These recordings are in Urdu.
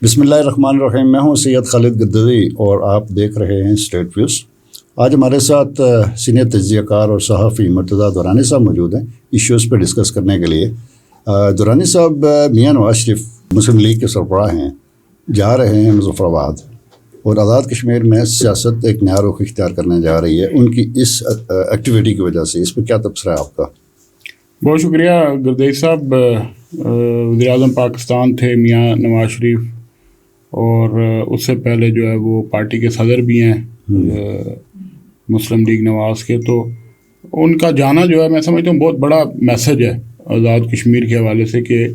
بسم اللہ الرحمن الرحیم. میں ہوں سید خالد گدوی اور آپ دیکھ رہے ہیں اسٹیٹ ویوز. آج ہمارے ساتھ سینئر تجزیہ کار اور صحافی مرتضیٰ دورانی صاحب موجود ہیں ایشوز پہ ڈسکس کرنے کے لیے. دورانی صاحب میاں نواز شریف مسلم لیگ کے سربراہ ہیں, جا رہے ہیں مظفر آباد اور آزاد کشمیر میں سیاست ایک نیا رخ اختیار کرنے جا رہی ہے ان کی اس ایکٹیویٹی کی وجہ سے. اس پہ کیا تبصرہ ہے آپ کا؟ بہت شکریہ گردیش صاحب. وزیر اعظم پاکستان تھے میاں نواز شریف, اور اس سے پہلے جو ہے وہ پارٹی کے صدر بھی ہیں مسلم لیگ نواز کے. تو ان کا جانا جو ہے میں سمجھتا ہوں بہت بڑا میسج ہے آزاد کشمیر کے حوالے سے کہ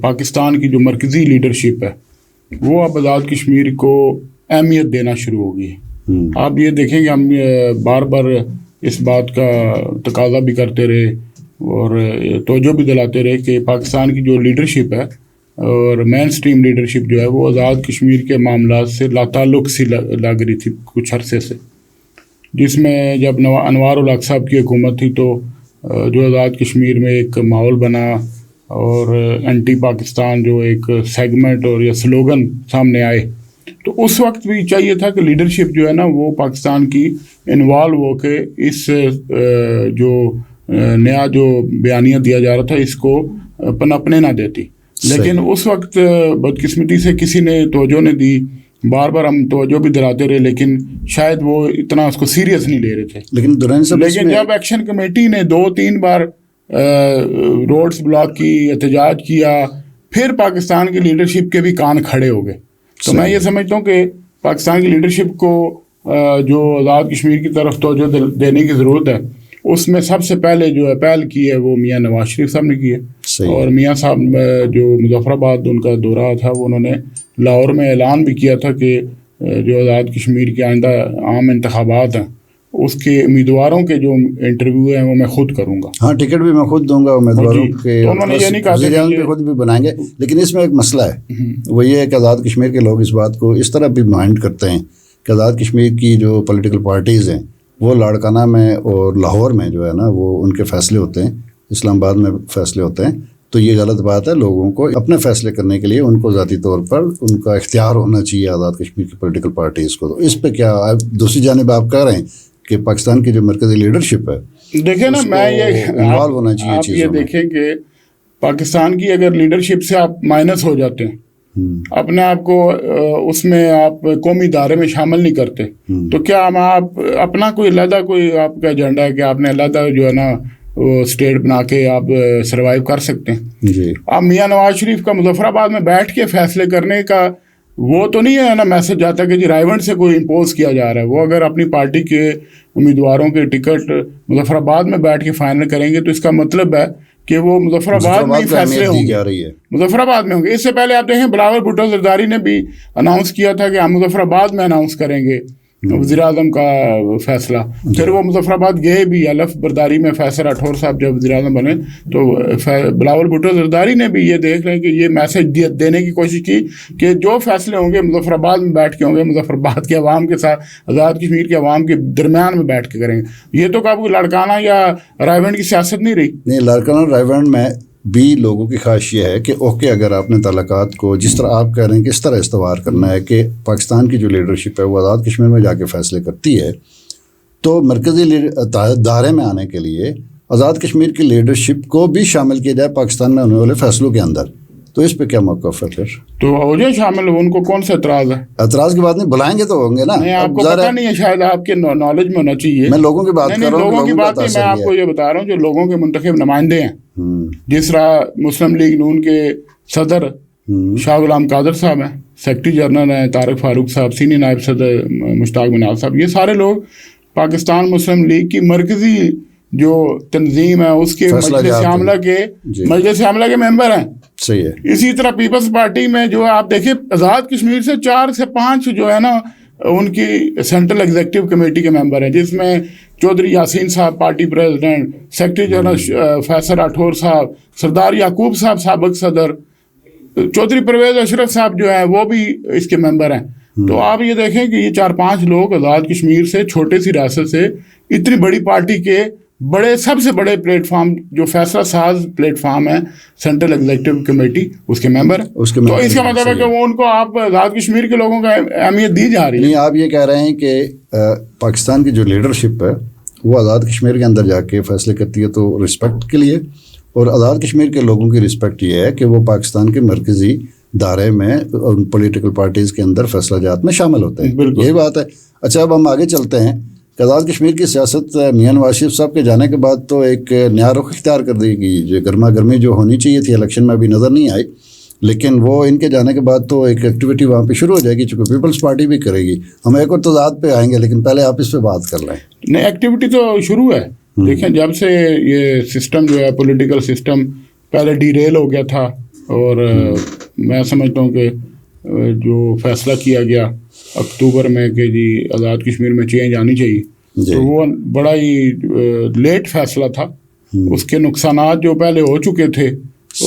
پاکستان کی جو مرکزی لیڈرشپ ہے وہ اب آزاد کشمیر کو اہمیت دینا شروع ہوگی. آپ یہ دیکھیں کہ ہم بار بار اس بات کا تقاضا بھی کرتے رہے اور توجہ بھی دلاتے رہے کہ پاکستان کی جو لیڈرشپ ہے اور مین اسٹریم لیڈرشپ جو ہے وہ آزاد کشمیر کے معاملات سے لاتعلق سی لگ رہی تھی کچھ عرصے سے, جس میں جب انوار الحق صاحب کی حکومت تھی تو جو آزاد کشمیر میں ایک ماحول بنا اور اینٹی پاکستان جو ایک سیگمنٹ اور یا سلوگن سامنے آئے, تو اس وقت بھی چاہیے تھا کہ لیڈرشپ جو ہے نا وہ پاکستان کی انوالو ہو کے اس جو نیا جو بیانیہ دیا جا رہا تھا اس کو پنپنے نہ دیتی. لیکن اس وقت بدقسمتی سے کسی نے توجہ نہیں دی. بار بار ہم توجہ بھی دلاتے رہے لیکن شاید وہ اتنا اس کو سیریس نہیں لے رہے تھے. لیکن جب ایکشن کمیٹی نے 2-3 بار روڈز بلاک کی, احتجاج کیا, پھر پاکستان کی لیڈرشپ کے بھی کان کھڑے ہو گئے. تو میں یہ سمجھتا ہوں کہ پاکستان کی لیڈرشپ کو جو آزاد کشمیر کی طرف توجہ دینے کی ضرورت ہے اس میں سب سے پہلے جو ہے پہل کی ہے وہ میاں نواز شریف صاحب نے کی ہے. اور میاں صاحب جو مظفر آباد ان کا دورہ تھا وہ انہوں نے لاہور میں اعلان بھی کیا تھا کہ جو آزاد کشمیر کے آئندہ عام انتخابات ہیں اس کے امیدواروں کے جو انٹرویو ہیں وہ میں خود کروں گا. ہاں, ٹکٹ بھی میں خود دوں گا امیدواروں کے, انہوں نے یہ نہیں کہا خود بھی بنائیں گے. لیکن اس میں ایک مسئلہ ہے, وہ یہ ہے کہ آزاد کشمیر کے لوگ اس بات کو اس طرح بھی مائنڈ کرتے ہیں کہ آزاد کشمیر کی جو پولیٹیکل پارٹیز ہیں وہ لاڑکانہ میں اور لاہور میں جو ہے نا وہ ان کے فیصلے ہوتے ہیں, اسلام آباد میں فیصلے ہوتے ہیں. تو یہ غلط بات ہے. لوگوں کو اپنے فیصلے کرنے کے لیے ان کو ذاتی طور پر ان کا اختیار ہونا چاہیے آزاد کشمیر کی پولیٹیکل پارٹیز کو. تو اس پہ کیا دوسری جانب آپ کہہ رہے ہیں کہ پاکستان کی جو مرکزی لیڈرشپ ہے دیکھیں نا, میں یہ انوالو ہونا چاہیے آپ یہ دیکھیں کہ پاکستان کی اگر لیڈرشپ سے آپ مائنس ہو جاتے ہیں, اپنے آپ کو اس میں آپ قومی ادارے میں شامل نہیں کرتے, تو کیا آپ اپنا کوئی علیحدہ کوئی آپ کا ایجنڈا ہے کہ آپ نے علیحدہ جو ہے نا وہ اسٹیٹ بنا کے آپ سروائیو کر سکتے ہیں؟ جی. آپ میاں نواز شریف کا مظفر آباد میں بیٹھ کے فیصلے کرنے کا وہ تو نہیں ہے نا میسج جاتا کہ جی رائیونٹ سے کوئی امپوز کیا جا رہا ہے. وہ اگر اپنی پارٹی کے امیدواروں کے ٹکٹ مظفر آباد میں بیٹھ کے فائنل کریں گے تو اس کا مطلب ہے کہ وہ مظفر آباد میں ہی فیصلے ہوں گے, مظفر آباد میں ہوں گے. اس سے پہلے آپ دیکھیں بلاول بھٹو زرداری نے بھی اناؤنس کیا تھا کہ ہم مظفر آباد میں اناؤنس کریں گے وزیر اعظم کا فیصلہ. پھر وہ مظفر آباد گئے بھی, الف برداری میں فیصل راٹھور صاحب جب وزیر اعظم بنے تو بلاول بھٹو زرداری نے بھی یہ دیکھ رہے ہیں کہ یہ میسج دینے کی کوشش کی کہ جو فیصلے ہوں گے مظفر آباد میں بیٹھ کے ہوں گے, مظفر آباد کے عوام کے ساتھ آزاد کشمیر کے عوام کے درمیان میں بیٹھ کے کریں گے. یہ تو کب لڑکانہ یا رائیونٹ کی سیاست نہیں رہی. نہیں, لڑکانہ رائیونٹ میں بھی لوگوں کی خواہش یہ ہے کہ اوکے اگر آپ نے تعلقات کو جس طرح آپ کہہ رہے ہیں کہ اس طرح استوار کرنا ہے کہ پاکستان کی جو لیڈرشپ ہے وہ آزاد کشمیر میں جا کے فیصلے کرتی ہے, تو مرکزی دائرے میں آنے کے لیے آزاد کشمیر کی لیڈرشپ کو بھی شامل کیا جائے پاکستان میں ہونے والے فیصلوں کے اندر. تو اس پہ کیا موقف ہے پھر؟ تو ہو جائے شامل, ان کو کون سا اعتراض ہے؟ اعتراض کی بات نہیں, بلائیں گے تو ہوں گے نا. آپ کو پتہ نہیں ہے, شاید آپ کے نالج میں ہونا چاہیے. میں لوگوں کی بات کر رہا ہوں, لوگوں کی بات نہیں, میں آپ کو یہ بتا رہا ہوں جو لوگوں کے منتخب نمائندے ہیں, جس طرح مسلم لیگ نون کے صدر شاہ غلام قادر صاحب ہیں, سیکرٹری جنرل ہیں طارق فاروق صاحب, سینئر نائب صدر مشتاق منال صاحب, یہ سارے لوگ پاکستان مسلم لیگ کی مرکزی جو تنظیم ہے اس کے مجلس عاملہ کے ممبر ہیں. صحیح ہے. اسی طرح پیپلز پارٹی میں جو آپ دیکھیں آزاد کشمیر سے 4 سے 5 جو ہے نا ان کی سینٹرل ایگزیکٹو کمیٹی کے ممبر ہیں, جس میں چودھری یاسین صاحب party president, secretary general Faisal Rathore صاحب, سردار یعقوب صاحب سابق صدر, چودھری پرویز اشرف صاحب جو ہیں وہ بھی اس کے ممبر ہیں. تو آپ یہ دیکھیں کہ یہ 4-5 لوگ آزاد کشمیر سے چھوٹے سی ریاست سے اتنی بڑی پارٹی کے بڑے سب سے بڑے پلیٹ فارم جو فیصلہ ساز پلیٹ فارم ہے سینٹرل ایگزیکٹو کمیٹی اس کے ممبر، تو اس کا مطلب ہے کہ وہ ان کو آپ آزاد کشمیر کے لوگوں کا اہمیت دی جا رہی ہے. نہیں، آپ یہ کہہ رہے ہیں کہ پاکستان کی جو لیڈرشپ ہے وہ آزاد کشمیر کے اندر جا کے فیصلے کرتی ہے تو رسپیکٹ کے لیے، اور آزاد کشمیر کے لوگوں کی رسپیکٹ یہ ہے کہ وہ پاکستان کے مرکزی دائرے میں پولیٹیکل پارٹیز کے اندر فیصلہ جات میں شامل ہوتے ہیں. یہی بات ہے. اچھا، اب ہم آگے چلتے ہیں کہ آزاد کشمیر کی سیاست میاں نواز شریف صاحب کے جانے کے بعد تو ایک نیا رخ اختیار کر دی گئی. جو گرما گرمی جو ہونی چاہیے تھی الیکشن میں ابھی نظر نہیں آئی، لیکن وہ ان کے جانے کے بعد تو ایک ایکٹیویٹی وہاں پہ شروع ہو جائے گی، چونکہ پیپلز پارٹی بھی کرے گی. ہم ایک اور تضاد پہ آئیں گے، لیکن پہلے آپ اس پہ بات کر لیں. نہیں، ایکٹیویٹی تو شروع ہے. دیکھیں، جب سے یہ سسٹم جو ہے پولیٹیکل سسٹم پہلے ڈی ریل ہو گیا تھا، اور میں سمجھتا ہوں کہ جو فیصلہ کیا گیا اکتوبر میں کہ جی آزاد کشمیر میں چینج آنی چاہیے، تو وہ بڑا ہی لیٹ فیصلہ تھا. اس کے نقصانات جو پہلے ہو چکے تھے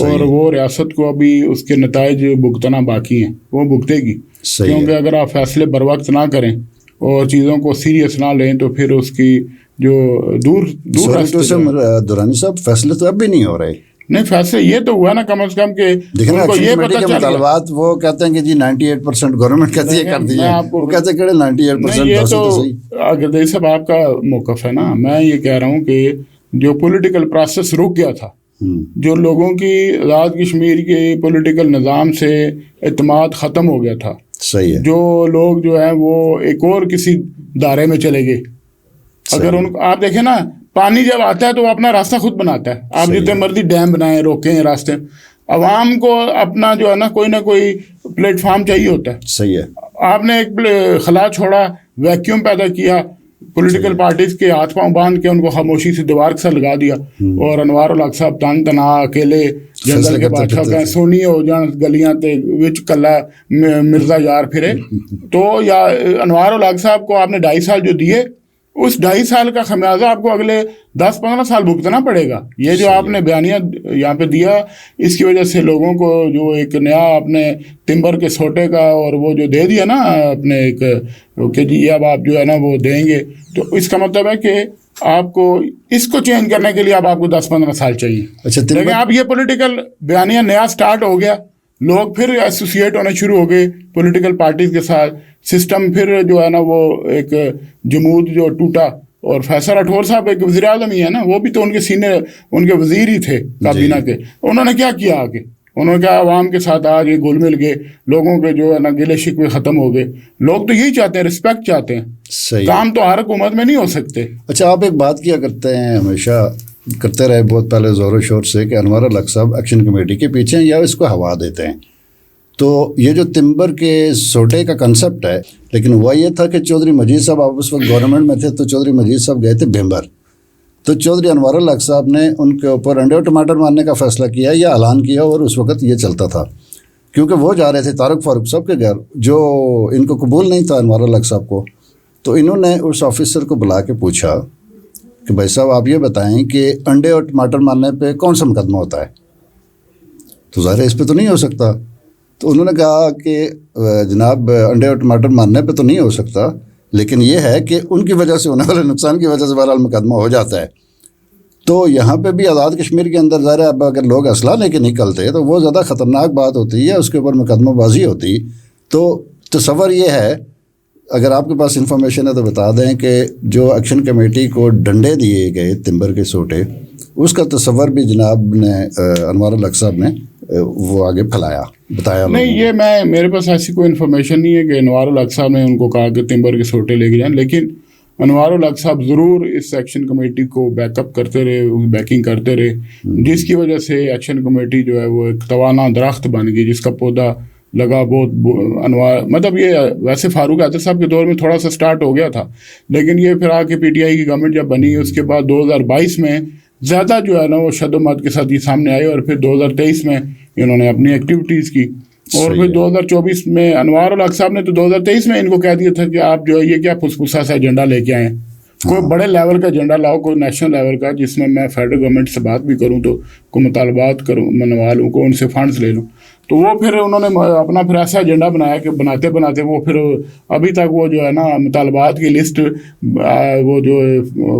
اور وہ ریاست کو ابھی اس کے نتائج بھگتنا باقی ہیں، وہ بھگتے گی. کیونکہ اگر آپ فیصلے بر وقت نہ کریں اور چیزوں کو سیریس نہ لیں تو پھر اس کی جو دور دورانی صاحب فیصلے تو اب بھی نہیں ہو رہے. نہیں، فیصلے یہ تو ہوا نا کم از کم کہ یہ مطالبات وہ کہتے ہیں کہ جی 98% گورنمنٹ کہتی ہے کر دیے، وہ کہتے ہیں کہ 98%. یہ تو گردیش صاحب آپ کا موقف ہے نا. میں یہ کہہ رہا ہوں کہ جو پولیٹیکل پروسیس رک گیا تھا، جو لوگوں کی آزاد کشمیر کے پولیٹیکل نظام سے اعتماد ختم ہو گیا تھا، صحیح ہے، جو لوگ جو ہیں وہ ایک اور کسی دائرے میں چلے گئے. اگر ان کو آپ دیکھیں نا، پانی جب آتا ہے تو وہ اپنا راستہ خود بناتا ہے. آپ جتنے مرضی ڈیم بنائیں، روکیں راستے، عوام کو اپنا جو ہے نا کوئی نہ کوئی پلیٹ فارم چاہیے ہوتا ہے. صحیح ہے. آپ نے ایک خلا چھوڑا، ویکیوم پیدا کیا، پولیٹیکل پارٹیز کے ہاتھ پاؤں باندھ کے ان کو خاموشی سے دیوار کے ساتھ لگا دیا، اور انوار الحق صاحب تنگ تنہا اکیلے جنگل کے بادشاہ کہیں سونی ہو جان گلیاں تے وچ کلا مرزا یار پھرے. تو یا انوار الحق صاحب کو آپ نے 2.5 سال جو دیے، اس 2.5 سال کا خمیازہ آپ کو اگلے 10-15 سال بھگتنا پڑے گا. یہ جو آپ نے بیانیہ یہاں پہ دیا، اس کی وجہ سے لوگوں کو جو ایک نیا اپنے تمبر کے سوٹے کا اور وہ جو دے دیا نا اپنے ایک کہ جی اب آپ جو ہے نا وہ دیں گے، تو اس کا مطلب ہے کہ آپ کو اس کو چینج کرنے کے لیے اب آپ کو 10-15 سال چاہیے. لیکن اب یہ پولیٹیکل بیانیہ نیا سٹارٹ ہو گیا، لوگ پھر ایسوسیٹ ہونے شروع ہو گئے پولیٹیکل پارٹیز کے ساتھ. سسٹم پھر جو ہے نا وہ ایک جمود جو ٹوٹا. اور فیصل راٹھور صاحب ایک وزیر اعظم ہی ہے نا، وہ بھی تو ان کے سینئر ان کے وزیر ہی تھے کابینہ کے. انہوں نے کیا کیا آگے؟ انہوں نے کہا عوام کے ساتھ آج یہ گل مل گئے، لوگوں کے جو ہے نا گلے شکوے ختم ہو گئے. لوگ تو یہی چاہتے ہیں، رسپیکٹ چاہتے ہیں. کام تو ہر حکومت میں نہیں ہو سکتے. اچھا، آپ ایک بات کیا کرتے ہیں، ہمیشہ کرتے رہے بہت پہلے زور و شور سے، کہ انوار الحق صاحب ایکشن کمیٹی کے پیچھے ہیں یا اس کو ہوا دیتے ہیں. تو یہ جو تمبر کے سوٹے کا کنسپٹ ہے، لیکن وہ یہ تھا کہ چودھری مجید صاحب آپ اس وقت گورنمنٹ میں تھے، تو چودھری مجید صاحب گئے تھے بھمبر، تو چودھری انوار الحق صاحب نے ان کے اوپر انڈے اور ٹماٹر مارنے کا فیصلہ کیا یا اعلان کیا، اور اس وقت یہ چلتا تھا کیونکہ وہ جا رہے تھے طارق فاروق صاحب کے گھر، جو ان کو قبول نہیں تھا انوار الحق صاحب کو. تو انہوں نے اس آفیسر کو بلا کے پوچھا کہ بھائی صاحب آپ یہ بتائیں کہ انڈے اور ٹماٹر مارنے پہ کون سا مقدمہ ہوتا ہے؟ تو ظاہر ہے اس پہ تو نہیں ہو سکتا. تو انہوں نے کہا کہ جناب انڈے اور ٹماٹر مارنے پہ تو نہیں ہو سکتا، لیکن یہ ہے کہ ان کی وجہ سے ہونے والے نقصان کی وجہ سے بہرحال مقدمہ ہو جاتا ہے. تو یہاں پہ بھی آزاد کشمیر کے اندر ظاہر ہے اب اگر لوگ اسلحہ لے کے نکلتے تو وہ زیادہ خطرناک بات ہوتی ہے، اس کے اوپر مقدمہ بازی ہوتی. تو تصور یہ ہے، اگر آپ کے پاس انفارمیشن ہے تو بتا دیں کہ جو ایکشن کمیٹی کو ڈنڈے دیے گئے تمبر کے سوٹے، اس کا تصور بھی جناب نے انوار الحق صاحب نے وہ آگے پھیلایا، بتایا. نہیں، یہ میرے پاس ایسی کوئی انفارمیشن نہیں ہے کہ انوار الحق صاحب نے ان کو کہا کہ تمبر کے سوٹے لے کے جائیں، لیکن انوار الحق صاحب ضرور اس ایکشن کمیٹی کو بیک اپ کرتے رہے، بیکنگ کرتے رہے، جس کی وجہ سے ایکشن کمیٹی جو ہے وہ ایک توانا درخت بن گئی، جس کا پودا لگا بہت انوار مطلب یہ ویسے فاروق حیدر صاحب کے دور میں تھوڑا سا سٹارٹ ہو گیا تھا، لیکن یہ پھر آ کے پی ٹی آئی کی گورنمنٹ جب بنی، اس کے بعد 2022 میں زیادہ جو ہے نا وہ شد و مت کے ساتھ یہ سامنے آئے، اور پھر 2023 میں انہوں نے اپنی ایکٹیویٹیز کی، اور پھر 2024 میں انوار الحق صاحب نے تو 2023 میں ان کو کہہ دیا تھا کہ آپ جو ہے یہ کیا پھسپھسا سا ایجنڈا لے کے آئے ہیں، کوئی بڑے لیول کا ایجنڈا لاؤ، کوئی نیشنل لیول کا، جس میں فیڈرل گورنمنٹ سے بات بھی کروں تو کوئی مطالبات کروں، منوا لوں، کو ان سے فنڈز لے لوں. تو وہ پھر انہوں نے اپنا پھر ایسا ایجنڈا بنایا کہ بناتے بناتے وہ پھر ابھی تک وہ جو ہے نا مطالبات کی لسٹ وہ جو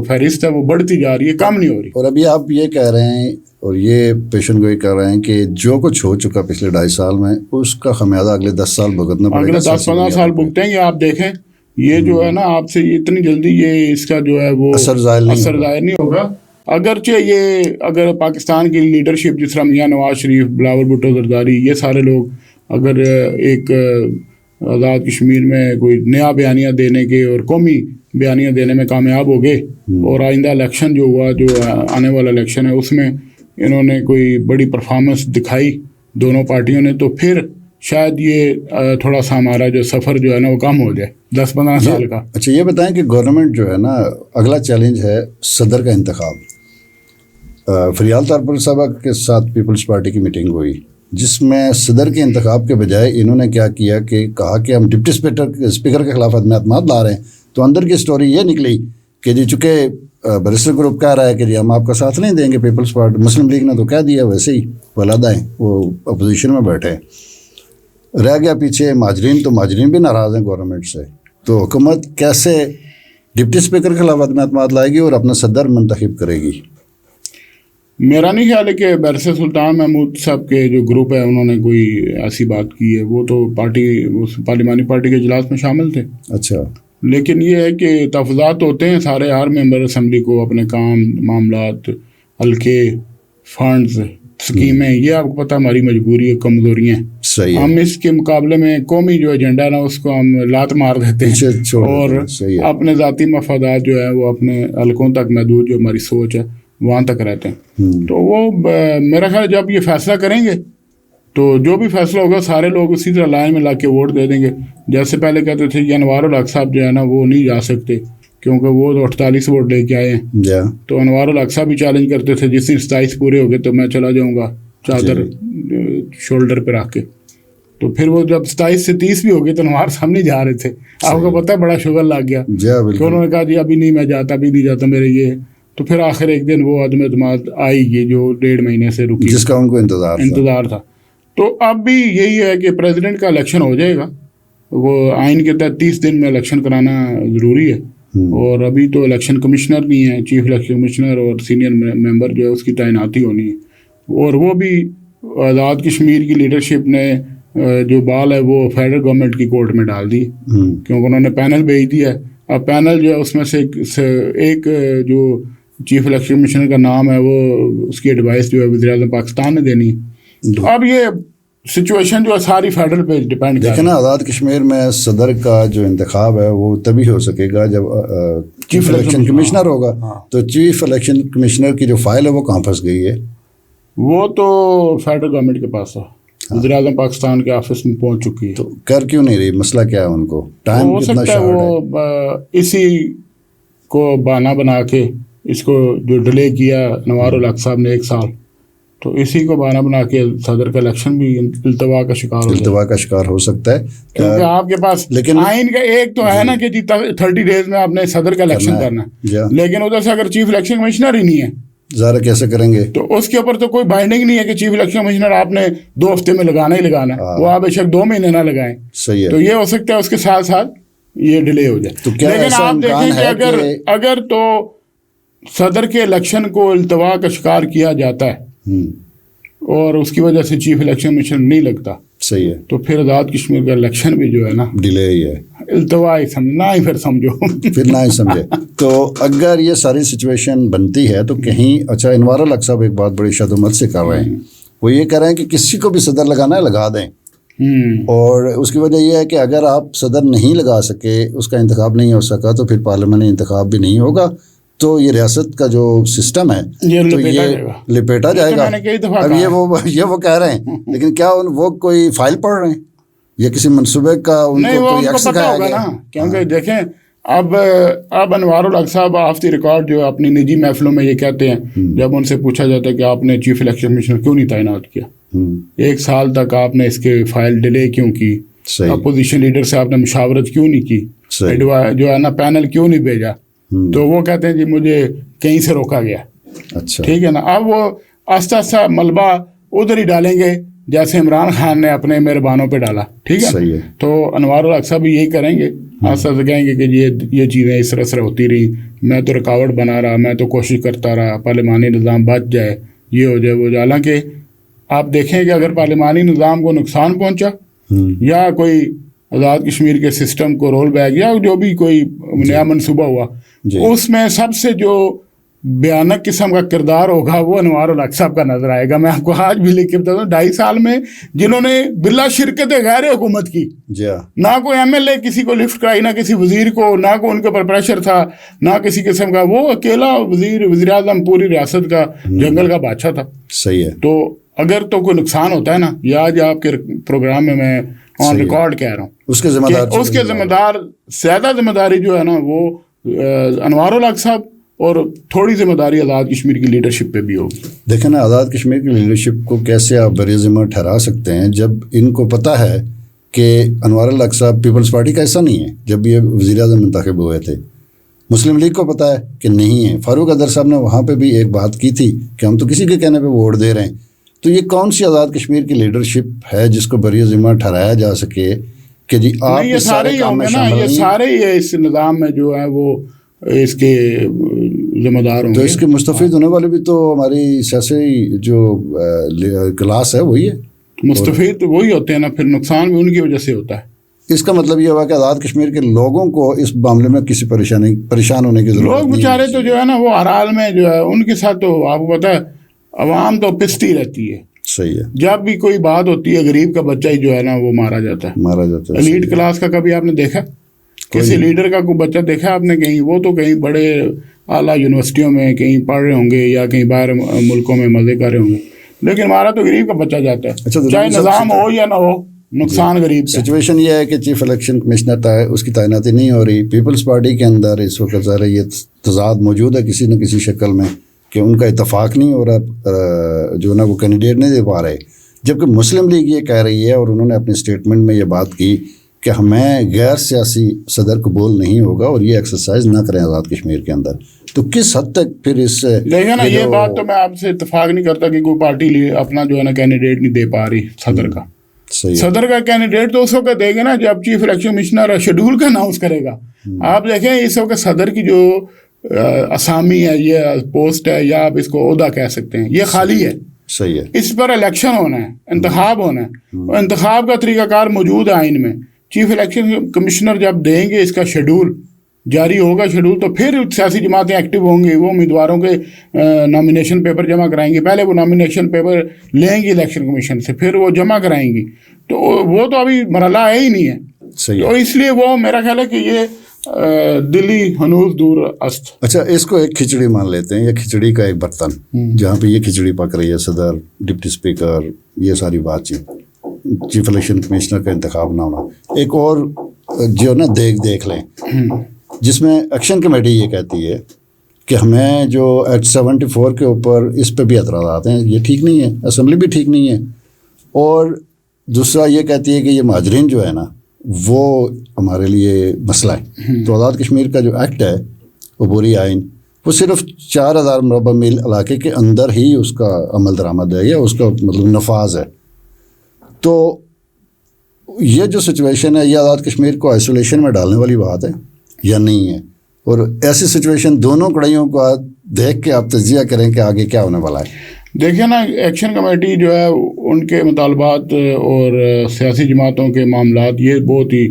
فہرست ہے وہ بڑھتی جا رہی ہے، کم نہیں ہو رہی. اور ابھی آپ یہ کہہ رہے ہیں اور یہ پیشن گوئی کر رہے ہیں کہ جو کچھ ہو چکا پچھلے 2.5 سال میں اس کا خمیازہ اگلے 10 سال بھگتنا پڑے گا. اگلے 10-15 سال بھگتیں گے. آپ دیکھیں یہ جو ہے نا آپ سے اتنی جلدی یہ اس کا جو ہے وہ اثر ظاہر نہیں ہوگا. اگرچہ یہ اگر پاکستان کی لیڈرشپ جس طرح میاں نواز شریف، بلاول بھٹو زرداری، یہ سارے لوگ اگر ایک آزاد کشمیر میں کوئی نیا بیانیہ دینے کے اور قومی بیانیہ دینے میں کامیاب ہو گئے اور آئندہ الیکشن جو ہوا، جو آنے والا الیکشن ہے، اس میں انہوں نے کوئی بڑی پرفارمنس دکھائی دونوں پارٹیوں نے، تو پھر شاید یہ تھوڑا سا ہمارا جو سفر جو ہے نا وہ کم ہو جائے 10-15 سال کا. اچھا یہ بتائیں کہ گورنمنٹ جو ہے نا اگلا چیلنج ہے صدر کا انتخاب. فریال تارپور صاحبہ کے ساتھ پیپلز پارٹی کی میٹنگ ہوئی جس میں صدر کے انتخاب کے بجائے انہوں نے کیا کیا کہ کہا کہ ہم ڈپٹی اسپیکر کے خلاف عدم اعتماد لا رہے ہیں. تو اندر کی سٹوری یہ نکلی کہ جی چونکہ بیرسٹر گروپ کہہ رہا ہے کہ جی ہم آپ کا ساتھ نہیں دیں گے، پیپلز پارٹی مسلم لیگ نے تو کہہ دیا ویسے ہی علیحدہ ہیں، وہ اپوزیشن میں بیٹھے ہیں. رہ گیا پیچھے مہاجرین، تو مہاجرین بھی ناراض ہیں گورنمنٹ سے. تو حکومت کیسے ڈپٹی اسپیکر کے خلاف عدم اعتماد لائے گی اور اپنا صدر منتخب کرے گی؟ میرا نہیں خیال ہے کہ بیرسٹر سلطان محمود صاحب کے جو گروپ ہے انہوں نے کوئی ایسی بات کی ہے. وہ تو پارلیمانی پارٹی کے اجلاس میں شامل تھے. اچھا. لیکن یہ ہے کہ تحفظات ہوتے ہیں سارے ہر ممبر اسمبلی کو، اپنے کام، معاملات، حلقے، فنڈز، اسکیمیں، یہ آپ کو پتہ ہماری مجبوری ہے، کمزوریاں ہیں. صحیح. ہم اس کے مقابلے میں قومی جو ایجنڈا ہے نا اس کو ہم لات مار دیتے ہیں اور اپنے ذاتی مفادات جو ہے وہ اپنے حلقوں تک محدود، جو ہماری سوچ ہے وہاں تک رہتے ہیں. تو وہ میرا خیال جب یہ فیصلہ کریں گے تو جو بھی فیصلہ ہوگا سارے لوگ اسی طرح لائن میں لا کے ووٹ دے دیں گے. جیسے پہلے کہتے تھے کہ انوار الحق صاحب جو ہے نا وہ نہیں جا سکتے کیونکہ وہ تو 48 ووٹ لے کے آئے ہیں. تو انوار الحق صاحب بھی چیلنج کرتے تھے جس دن 27 پورے ہو گئے تو میں چلا جاؤں گا چادر شولڈر پہ رکھ کے. تو پھر وہ جب 27 سے 30 بھی ہو گئے تو انوار صاحب نہیں جا رہے تھے. آپ کو پتہ ہے بڑا شوگر لگ گیا کہ انہوں نے کہا جی ابھی نہیں میں جاتا، ابھی نہیں جاتا میرے یہ. تو پھر آخر ایک دن وہ عدم اعتماد آئی گئی جو 1.5 مہینے سے رکی، جس کا ان کو انتظار تھا. تو اب بھی یہی ہے کہ پریزیڈنٹ کا الیکشن ہو جائے گا. وہ آئین کے تحت 30 دن میں الیکشن کرانا ضروری ہے. اور ابھی تو الیکشن کمشنر نہیں ہے، چیف الیکشن کمشنر اور سینئر ممبر جو ہے اس کی تعیناتی ہونی ہے. اور وہ بھی آزاد کشمیر کی لیڈرشپ نے جو بال ہے وہ فیڈرل گورنمنٹ کی کورٹ میں ڈال دی کیونکہ انہوں نے پینل بھیج دیا ہے. اب پینل جو ہے اس میں سے ایک جو چیف الیکشن کمشنر کا نام ہے وہ اس کی ایڈوائس جو ہے وزیر اعظم پاکستان نے دینی ہے. تو اب یہ سچویشن جو ہے ساری فیڈرل پہ ڈیپینڈ دیکھیں نا. آزاد کشمیر میں صدر کا جو انتخاب ہے وہ تبھی ہو سکے گا جب چیف الیکشن کمشنر ہوگا. تو چیف الیکشن کمشنر کی جو فائل ہے وہ کہاں پھنس گئی ہے؟ وہ تو فیڈرل گورنمنٹ کے پاس ہے، وزیر اعظم پاکستان کے آفس میں پہنچ چکی ہے. تو کر کیوں نہیں رہی؟ مسئلہ کیا ہے؟ ان کو ٹائم کتنا شارٹ ہے؟ وہ اسی کو بہانہ بنا کے اس کو جو ڈیلے کیا نوار الحق صاحب نے 1 سال، تو اسی کو بہانہ بنا کے صدر کا الیکشن بھی التوا کا شکار ہو سکتا ہے. کیونکہ آپ کے پاس لیکن آئین کا ایک تو ہے نا کہ 30 ڈیز میں آپ نے صدر کا الیکشن کرنا ہے، لیکن ادھر سے اگر چیف الیکشن کمشنر ہی نہیں ہے ظاہر کیسے کریں گے؟ تو اس کے اوپر تو کوئی بائنڈنگ نہیں ہے کہ چیف الیکشن کمشنر آپ نے 2 ہفتے میں لگانا ہی لگانا ہے. وہ آپ بے شک 2 مہینے نہ لگائیں. صحیح ہے. تو یہ ہو سکتا ہے اس کے ساتھ ساتھ یہ ڈیلے ہو جائے. لیکن آپ دیکھیں کہ اگر تو صدر کے الیکشن کو التوا کا شکار کیا جاتا ہے اور اس کی وجہ سے چیف الیکشن کمیشن نہیں لگتا، صحیح ہے، تو پھر آزاد کشمیر کا الیکشن بھی جو ہے نا ڈیلے ہی ہے. التوا ہی سمجھنا ہی پھر سمجھے. تو اگر یہ ساری سچویشن بنتی ہے تو کہیں اچھا انوار الحق صاحب ایک بات بڑی شدت سے کر رہے ہیں، وہ یہ کہہ رہے ہیں کہ کسی کو بھی صدر لگانا ہے لگا دیں. اور اس کی وجہ یہ ہے کہ اگر آپ صدر نہیں لگا سکے، اس کا انتخاب نہیں ہو سکا، تو پھر پارلیمنٹ انتخاب بھی نہیں ہوگا، تو یہ ریاست کا جو سسٹم ہے تو یہ لپیٹا جائے گا. اب یہ وہ کہہ رہے ہیں، لیکن کیا وہ کوئی فائل پڑھ رہے ہیں یا کسی منصوبے کا ان کو کوئی عکس دکھایا گیا؟ کیونکہ دیکھیں اب انوار الحق صاحب آف دی ریکارڈ جو اپنی نجی محفلوں میں یہ کہتے ہیں، جب ان سے پوچھا جاتا ہے کہ آپ نے چیف الیکشن کمشنر کیوں نہیں تعینات کیا، 1 سال تک آپ نے اس کے فائل ڈیلے کیوں کی، اپوزیشن لیڈر سے آپ نے مشاورت کیوں نہیں کی، جو ہے نا پینل کیوں نہیں بھیجا، تو وہ کہتے ہیں جی مجھے کہیں سے روکا گیا. اچھا ٹھیک ہے نا. اب وہ آہستہ آہستہ ملبہ ادھر ہی ڈالیں گے جیسے عمران خان نے اپنے مہربانوں پہ ڈالا، ٹھیک صحیح ہے، ہے۔ تو انوار الحق صاحب بھی یہی کریں گے، آسا سے کہیں گے کہ یہ چیزیں اس طرح سے ہوتی رہی، میں تو رکاوٹ بنا رہا، میں تو کوشش کرتا رہا پارلیمانی نظام بچ جائے، یہ ہو جائے وہ جائے۔ حالانکہ آپ دیکھیں کہ اگر پارلیمانی نظام کو نقصان پہنچا یا کوئی آزاد کشمیر کے سسٹم کو رول بیک یا جو بھی کوئی نیا منصوبہ ہوا، اس میں سب سے جو بیانک قسم کا کردار ہوگا وہ انوار الحق صاحب کا نظر آئے گا۔ میں آپ کو آج بھی لکھ کے بتا دوں، 2.5 سال میں جنہوں نے بلا شرکت غیر حکومت کی، نہ کوئی ایم ایل اے کسی کو لفٹ کرائی، نہ کسی وزیر کو، نہ کوئی ان کے اوپر پریشر تھا، نہ کسی قسم کا، وہ اکیلا وزیر اعظم پوری ریاست کا جنگل کا بادشاہ تھا۔ صحیح ہے۔ تو اگر تو کوئی نقصان ہوتا ہے نا، یہ آج آپ کے پروگرام میں آن ریکارڈ کہہ رہا ہوں، اس کے ذمہ دار زیادہ ذمہ داری جو ہے نا وہ انوار الحق صاحب، اور تھوڑی ذمہ داری آزاد کشمیر کی لیڈرشپ پہ بھی ہوگی۔ دیکھیں نا، آزاد کشمیر کی لیڈرشپ کو کیسے آپ بری ذمہ ٹھہرا سکتے ہیں جب ان کو پتہ ہے کہ انوار الحق صاحب پیپلز پارٹی کا ایسا نہیں ہے۔ جب یہ وزیر اعظم منتخب ہوئے تھے، مسلم لیگ کو پتہ ہے کہ نہیں ہے۔ فاروق ادر صاحب نے وہاں پہ بھی ایک بات کی تھی کہ ہم تو کسی کے کہنے پہ ووٹ دے رہے ہیں۔ تو یہ کون سی آزاد کشمیر کی لیڈرشپ ہے جس کو بری ذمہ ٹھہرایا جا سکے کہ جی آپ یہ سارے ہی ہوں گے نا، یہ سارے ہی اس نظام میں جو ہے وہ اس کے ذمہ دار ہوں گے۔ تو اس کے مستفید ہونے والے بھی تو ہماری سیاسی جو کلاس ہے وہی ہے، مستفید وہی ہوتے ہیں نا، پھر نقصان بھی ان کی وجہ سے ہوتا ہے۔ اس کا مطلب یہ ہوا کہ آزاد کشمیر کے لوگوں کو اس معاملے میں کسی پریشان ہونے کی ضرورت نہیں۔ لوگ بیچارے تو جو ہے نا وہ ہر حال میں جو ہے ان کے ساتھ، تو آپ کو پتہ ہے عوام تو پستی رہتی ہے۔ صحیح ہے۔ جب بھی کوئی بات ہوتی ہے غریب کا بچہ ہی جو ہے نا وہ مارا جاتا ہے۔ ایلیٹ کلاس کا کبھی آپ نے دیکھا؟ کسی لیڈر کا کوئی بچہ دیکھا آپ نے کہیں؟ وہ تو کہیں بڑے اعلیٰ یونیورسٹیوں میں کہیں پڑھ رہے ہوں گے یا کہیں باہر ملکوں میں مزے کر رہے ہوں گے، لیکن ہمارا تو غریب کا بچہ جاتا ہے، چاہے نظام ہو یا نہ ہو، نقصان غریب کا۔ سچویشن یہ ہے کہ چیف الیکشن کمشنر اس کی تعیناتی نہیں ہو رہی۔ پیپلز پارٹی کے اندر اس وقت ظاہر یہ تضاد موجود ہے کسی نہ کسی شکل میں کہ ان کا اتفاق نہیں ہو رہا، جو نا وہ کینڈیڈیٹ نہیں دے پا رہے، جبکہ مسلم لیگ یہ کہہ رہی ہے اور انہوں نے اپنے اسٹیٹمنٹ میں یہ بات کی کہ ہمیں غیر سیاسی صدر قبول نہیں ہوگا اور یہ ایکسرسائز نہ کریں آزاد کشمیر کے اندر۔ تو کس حد تک پھر اس دیکھیں نا، یہ بات تو میں آپ سے اتفاق نہیں کرتا کہ کوئی پارٹی اپنا جو ہے نا کینڈیڈیٹ نہیں دے پا رہی صدر کا۔ صدر کا کینڈیڈیٹ تو اس وقت دے گا نا جب چیف الیکشن کمشنر شیڈول کا اناؤنس کرے گا۔ آپ دیکھیں اس وقت صدر کی جو اسامی ہے، یہ پوسٹ ہے یا آپ اس کو عہدہ کہہ سکتے ہیں، یہ خالی ہے۔ صحیح ہے۔ اس پر الیکشن ہونا ہے، انتخاب ہونا ہے، اور انتخاب کا طریقہ کار موجود ہے آئین میں۔ چیف الیکشن کمشنر جب دیں گے اس کا شیڈول، جاری ہوگا شیڈول، تو پھر سیاسی جماعتیں ایکٹیو ہوں گی، وہ امیدواروں کے نامینیشن پیپر جمع کرائیں گی۔ پہلے وہ نامینیشن پیپر لیں گی الیکشن کمیشن سے، پھر وہ جمع کرائیں گی، تو وہ تو ابھی مرحلہ ہے ہی نہیں ہے۔ تو اس لیے وہ میرا خیال ہے کہ یہ دلی ہنوز دور است۔ اچھا، اس کو ایک کھچڑی مان لیتے ہیں، یہ کھچڑی کا ایک برتن جہاں پہ یہ کھچڑی پک رہی ہے، صدر، ڈپٹی اسپیکر، یہ ساری بات چیت، چیف الیکشن کمشنر کا انتخاب نہ ہونا، ایک اور جو نا دیکھ لیں جس میں ایکشن کمیٹی یہ کہتی ہے کہ ہمیں جو ایکٹ 74 کے اوپر اس پہ بھی اعتراضات ہیں، یہ ٹھیک نہیں ہے، اسمبلی بھی ٹھیک نہیں ہے، اور دوسرا یہ کہتی ہے کہ یہ مہاجرین جو ہے نا وہ ہمارے لیے مسئلہ ہے۔ تو آزاد کشمیر کا جو ایکٹ ہے عبوری آئین، وہ صرف 4000 مربع میل علاقے کے اندر ہی اس کا عمل درآمد ہے یا اس کا مطلب نفاذ ہے۔ تو یہ جو سچویشن ہے، یہ آزاد کشمیر کو آئسولیشن میں ڈالنے والی بات ہے یا نہیں ہے؟ اور ایسی سچویشن دونوں کڑھائیوں کو دیکھ کے آپ تجزیہ کریں کہ آگے کیا ہونے والا ہے۔ دیکھیں نا، ایکشن کمیٹی جو ہے ان کے مطالبات اور سیاسی جماعتوں کے معاملات یہ بہت ہی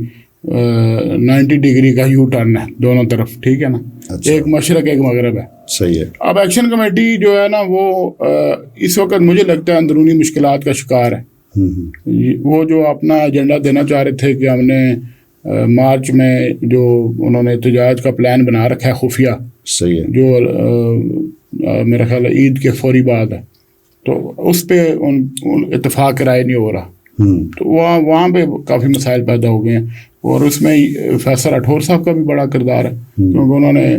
90 ڈگری کا یو ٹرن ہے دونوں طرف، ٹھیک ہے نا۔ ایک مشرق ایک مغرب ہے۔ صحیح ہے۔ اب ایکشن کمیٹی جو ہے نا وہ اس وقت مجھے لگتا ہے اندرونی مشکلات کا شکار ہے۔ وہ جو اپنا ایجنڈا دینا چاہ رہے تھے کہ ہم نے مارچ میں جو انہوں نے احتجاج کا پلان بنا رکھا ہے خفیہ، صحیح ہے، جو میرا خیال ہے عید کے فوری بعد ہے، تو اس پہ اتفاق رائے نہیں ہو رہا۔ تو وہاں پہ کافی مسائل پیدا ہو گئے ہیں، اور اس میں فیصل راٹھور صاحب کا بھی بڑا کردار ہے، کیونکہ انہوں نے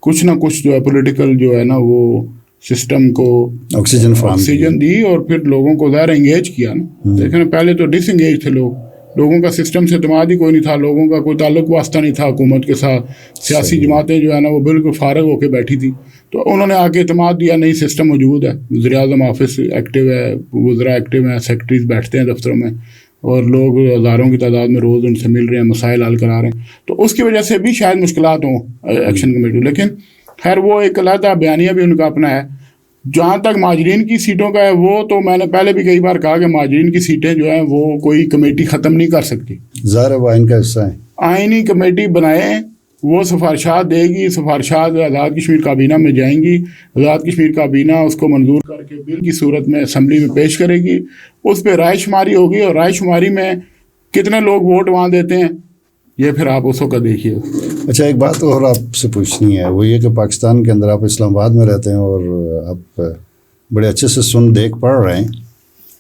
کچھ نہ کچھ جو ہے پولیٹیکل جو ہے نا وہ سسٹم کو آکسیجن دی، اور پھر لوگوں کو ظاہر انگیج کیا نا۔ دیکھیں پہلے تو ڈس انگیج تھے لوگ، لوگوں کا سسٹم سے اعتماد ہی کوئی نہیں تھا, لوگوں کا کوئی تعلق واسطہ نہیں تھا حکومت کے ساتھ, سیاسی جماعتیں جو ہے نا وہ بالکل فارغ ہو کے بیٹھی تھی. تو انہوں نے آ کے اعتماد دیا, نہیں سسٹم موجود ہے, وزیر اعظم آفس ایکٹیو ہے, وزراء ایکٹیو ہیں, سیکرٹریز بیٹھتے ہیں دفتروں میں, اور لوگ ہزاروں کی تعداد میں روز ان سے مل رہے ہیں, مسائل حل کرا رہے ہیں. تو اس کی وجہ سے بھی شاید مشکلات ہوں ایکشن کمیٹی. لیکن خیر وہ ایک علیحدہ بیانیہ بھی ان کا اپنا ہے. جہاں تک مہاجرین کی سیٹوں کا ہے, وہ تو میں نے پہلے بھی کئی بار کہا کہ مہاجرین کی سیٹیں جو ہیں وہ کوئی کمیٹی ختم نہیں کر سکتی, ظاہر ہے وہ آئین کا حصہ ہے. آئینی کمیٹی بنائیں, وہ سفارشات دے گی, سفارشات آزاد کشمیر کابینہ میں جائیں گی, آزاد کشمیر کابینہ اس کو منظور کر کے بل کی صورت میں اسمبلی میں پیش کرے گی, اس پہ رائے شماری ہوگی, اور رائے شماری میں کتنے لوگ ووٹ وہاں دیتے ہیں یہ پھر آپ اس کا دیکھیے. اچھا ایک بات اور آپ سے پوچھنی ہے, وہ یہ کہ پاکستان کے اندر آپ اسلام آباد میں رہتے ہیں اور آپ بڑے اچھے سے دیکھ پڑھ رہے ہیں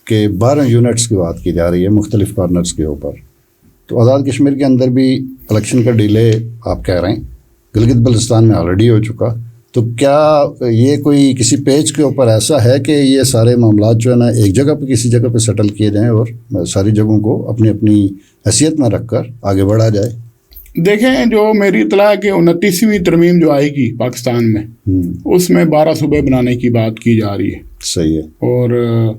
کہ 12 یونٹس کی بات کی جا رہی ہے مختلف کارنرز کے اوپر. تو آزاد کشمیر کے اندر بھی الیکشن کا ڈیلے آپ کہہ رہے ہیں, گلگت بلتستان میں آلریڈی ہو چکا. تو کیا یہ کوئی کسی پیج کے اوپر ایسا ہے کہ یہ سارے معاملات جو ہے نا ایک جگہ پہ کسی جگہ پہ سیٹل کیے جائیں اور ساری جگہوں کو اپنی اپنی حیثیت میں رکھ کر آگے بڑھا جائے؟ دیکھیں, جو میری اطلاع ہے کہ 29ویں ترمیم جو آئے گی پاکستان میں, اس میں 12 صوبے بنانے کی بات کی جا رہی ہے. صحیح ہے. اور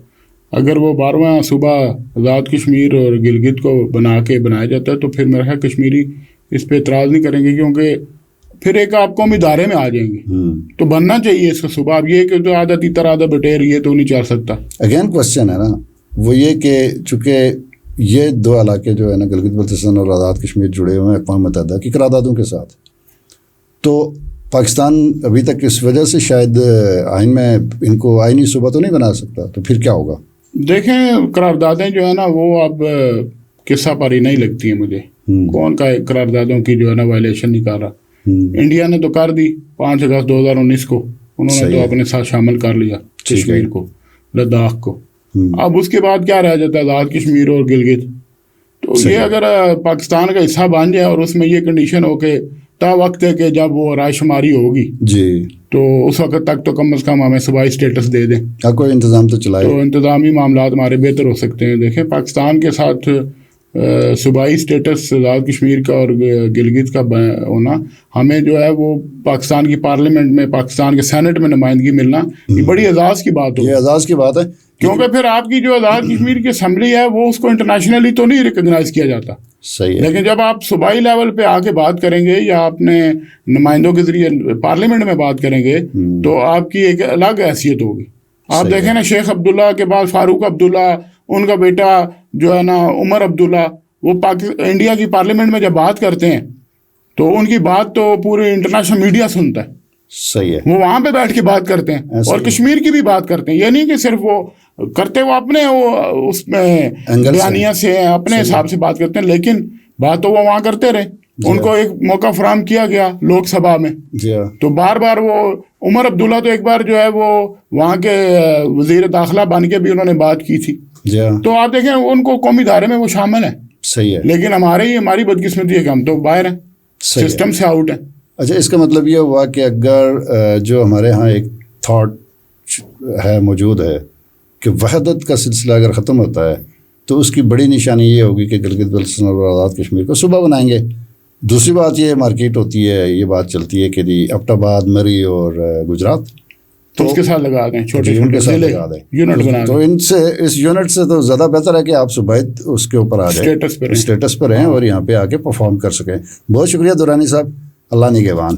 اگر وہ 12واں صوبہ آزاد کشمیر اور گلگت کو بنایا جاتا ہے تو پھر میرا خیال کشمیری اس پہ اعتراض نہیں کریں گے, کیونکہ پھر ایک آپ قومی ادارے میں آ جائیں گے. تو بننا چاہیے اس کا صوبہ. اب یہ کہ جو عادت تیتر آدھا بٹیر یہ تو نہیں چل سکتا. اگین کوشچن ہے نا وہ یہ کہ چونکہ یہ 2 علاقے جو ہے نا گلگت بلتستان اور آزاد کشمیر جڑے ہوئے ہیں اقوام متحدہ کی قراردادوں کے ساتھ, تو پاکستان ابھی تک اس وجہ سے شاید آئین میں ان کو آئینی صوبہ تو نہیں بنا سکتا. تو پھر کیا ہوگا؟ دیکھیں, قراردادیں جو ہے نا وہ اب قصہ پاری نہیں لگتی ہیں مجھے. کون کا قراردادوں کی جو ہے نا وائلیشن نہیں کر رہا. انڈیا نے تو کر دی 5 اگست 2019 کو, انہوں نے تو اپنے ساتھ شامل کر لیا کشمیر کو, لداخ کو. اب اس کے بعد کیا رہ جاتا ہے, آزاد کشمیر اور گلگت. تو یہ اگر پاکستان کا حصہ بن جائے اور اس میں یہ کنڈیشن ہو کہ تا وقت ہے کہ جب وہ رائے شماری ہوگی جی, تو اس وقت تک تو کم از کم ہمیں صوبائی اسٹیٹس دے دیں, کوئی انتظام تو چلائے, تو انتظامی معاملات ہمارے بہتر ہو سکتے ہیں. دیکھیں, پاکستان کے ساتھ صوبائی اسٹیٹس آزاد کشمیر کا اور گلگت کا ہونا, ہمیں جو ہے وہ پاکستان کی پارلیمنٹ میں, پاکستان کے سینٹ میں نمائندگی ملنا, یہ بڑی اعزاز کی بات یہ اعزاز کی بات ہے. کیونکہ پھر آپ کی جو آزاد کشمیر کی اسمبلی ہے وہ اس کو انٹرنیشنلی تو نہیں ریکگنائز کیا جاتا. صحیح ہے. لیکن جب آپ صوبائی لیول پہ آ کے بات کریں گے یا اپنے نمائندوں کے ذریعے پارلیمنٹ میں بات کریں گے تو آپ کی ایک الگ حیثیت ہوگی. آپ دیکھیں نا, شیخ عبداللہ کے بعد فاروق عبداللہ, ان کا بیٹا جو ہے نا عمر عبداللہ, وہ انڈیا کی پارلیمنٹ میں جب بات کرتے ہیں تو ان کی بات تو پورے انٹرنیشنل میڈیا سنتا ہے. صحیح ہے. وہ وہاں پہ بیٹھ کے بات کرتے ہیں اور کشمیر کی بھی بات کرتے ہیں. یہ نہیں کہ صرف وہ کرتے وہ اپنے وہ اس میں بیانیہ سے اپنے حساب سے بات کرتے ہیں, لیکن بات تو وہ وہاں کرتے رہے. ان کو ایک موقع فراہم کیا گیا لوک سبھا میں, تو بار بار وہ عمر عبداللہ تو ایک بار جو ہے وہ وہاں کے وزیر داخلہ بن کے بھی انہوں نے بات کی تھی. تو آپ دیکھیں ان کو قومی ادارے میں وہ شامل ہیں. صحیح ہے. لیکن ہماری بدقسمتی ہے کہ ہم تو باہر ہیں, سسٹم سے آؤٹ ہیں. اچھا, اس کا مطلب یہ ہوا کہ اگر جو ہمارے ہاں ایک تھاٹ ہے موجود ہے کہ وحدت کا سلسلہ اگر ختم ہوتا ہے تو اس کی بڑی نشانی یہ ہوگی کہ گلگت بلتستان اور آزاد کشمیر کو صوبہ بنائیں گے. دوسری بات یہ مارکیٹ ہوتی ہے, یہ بات چلتی ہے کہ جی ایبٹ آباد, مری اور گجرات, تو اس کے ساتھ لگا دیں, چھوٹے ان کے ساتھ لگا دیں یونٹ بنا دیں. تو اس یونٹ سے تو زیادہ بہتر ہے کہ آپ صوبائی اس کے اوپر آ جائیں, اسٹیٹس پر رہیں اور یہاں پہ آ کے پرفارم کر سکیں. بہت شکریہ درانی صاحب, اللہ نگہبان.